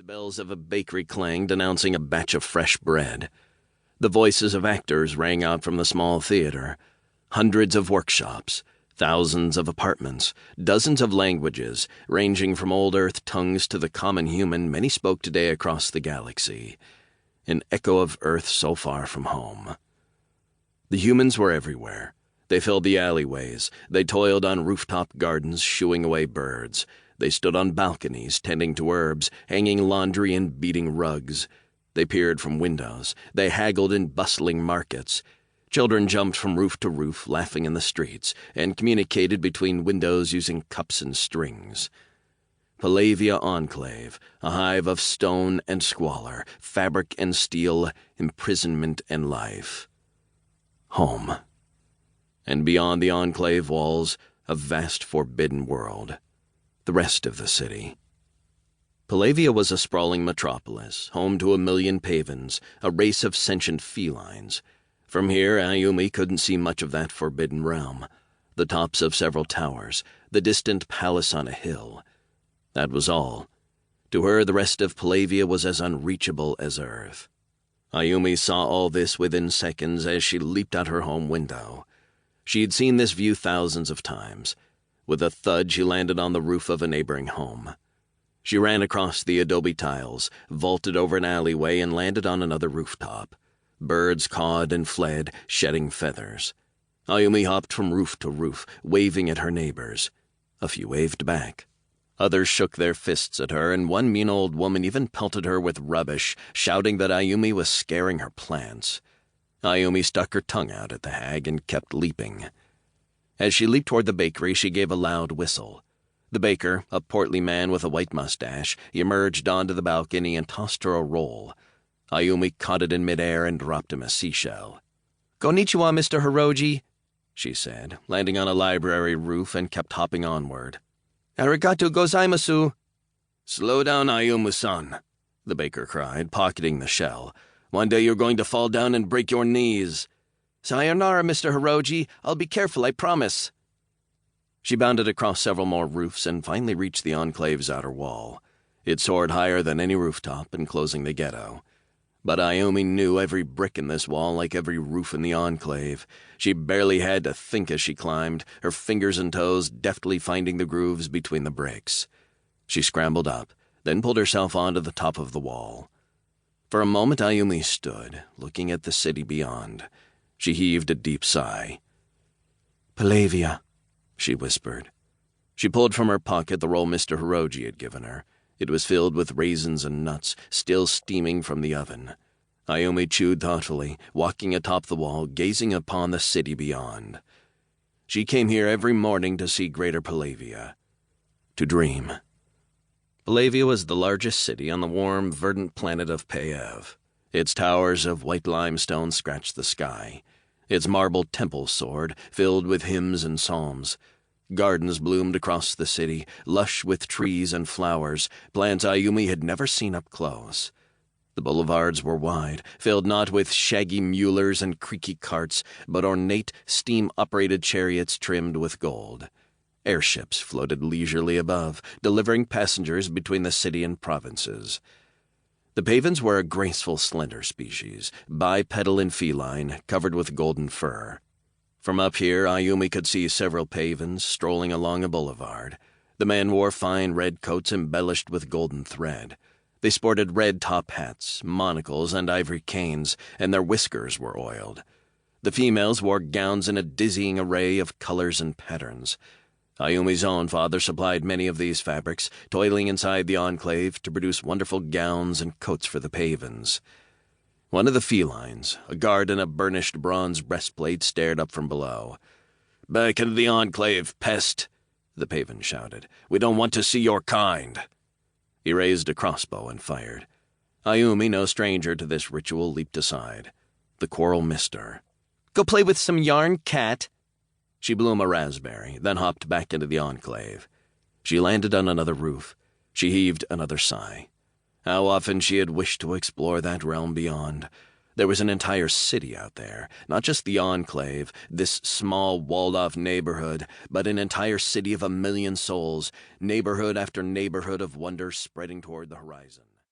The bells of a bakery clanged, announcing a batch of fresh bread. The voices of actors rang out from the small theater. Hundreds of workshops, thousands of apartments, dozens of languages, ranging from old Earth tongues to the common human, many spoke today across the galaxy. An echo of Earth so far from home. The humans were everywhere. They filled the alleyways. They toiled on rooftop gardens, shooing away birds. They stood on balconies, tending to herbs, hanging laundry and beating rugs. They peered from windows. They haggled in bustling markets. Children jumped from roof to roof, laughing in the streets, and communicated between windows using cups and strings. Palavia Enclave, a hive of stone and squalor, fabric and steel, imprisonment and life. Home. And beyond the enclave walls, a vast forbidden world. The rest of the city. Palavia was a sprawling metropolis, home to 1,000,000 pavans, a race of sentient felines. From here, Ayumi couldn't see much of that forbidden realm. The tops of several towers, the distant palace on a hill. That was all. To her, the rest of Palavia was as unreachable as Earth. Ayumi saw all this within seconds as she leaped out her home window. She had seen this view thousands of times. With a thud, she landed on the roof of a neighboring home. She ran across the adobe tiles, vaulted over an alleyway, and landed on another rooftop. Birds cawed and fled, shedding feathers. Ayumi hopped from roof to roof, waving at her neighbors. A few waved back. Others shook their fists at her, and one mean old woman even pelted her with rubbish, shouting that Ayumi was scaring her plants. Ayumi stuck her tongue out at the hag and kept leaping. As she leaped toward the bakery, she gave a loud whistle. The baker, a portly man with a white mustache, emerged onto the balcony and tossed her a roll. Ayumi caught it in midair and dropped him a seashell. "Konnichiwa, Mr. Hiroji," she said, landing on a library roof, and kept hopping onward. "Arigato gozaimasu." "Slow down, Ayumu-san," the baker cried, pocketing the shell. "One day you're going to fall down and break your knees." "Sayonara, Mr. Hiroji. I'll be careful, I promise." She bounded across several more roofs and finally reached the enclave's outer wall. It soared higher than any rooftop, enclosing the ghetto. But Ayumi knew every brick in this wall like every roof in the enclave. She barely had to think as she climbed, her fingers and toes deftly finding the grooves between the bricks. She scrambled up, then pulled herself onto the top of the wall. For a moment Ayumi stood, looking at the city beyond. She heaved a deep sigh. "Palavia," she whispered. She pulled from her pocket the roll Mr. Hiroji had given her. It was filled with raisins and nuts, still steaming from the oven. Ayumi chewed thoughtfully, walking atop the wall, gazing upon the city beyond. She came here every morning to see Greater Palavia. To dream. Palavia was the largest city on the warm, verdant planet of Paev. Its towers of white limestone scratched the sky. Its marble temple soared, filled with hymns and psalms. Gardens bloomed across the city, lush with trees and flowers, plants Ayumi had never seen up close. The boulevards were wide, filled not with shaggy mulers and creaky carts, but ornate, steam-operated chariots trimmed with gold. Airships floated leisurely above, delivering passengers between the city and provinces. The pavans were a graceful, slender species, bipedal and feline, covered with golden fur. From up here, Ayumi could see several pavans strolling along a boulevard. The men wore fine red coats embellished with golden thread. They sported red top hats, monocles, and ivory canes, and their whiskers were oiled. The females wore gowns in a dizzying array of colors and patterns. Ayumi's own father supplied many of these fabrics, toiling inside the enclave to produce wonderful gowns and coats for the pavans. One of the felines, a guard in a burnished bronze breastplate, stared up from below. "Back into the enclave, pest!" the pavan shouted. "We don't want to see your kind." He raised a crossbow and fired. Ayumi, no stranger to this ritual, leaped aside. The quarrel missed her. "Go play with some yarn, cat." She blew him a raspberry, then hopped back into the enclave. She landed on another roof. She heaved another sigh. How often she had wished to explore that realm beyond. There was an entire city out there, not just the enclave, this small walled-off neighborhood, but an entire city of 1,000,000 souls, neighborhood after neighborhood of wonder spreading toward the horizon.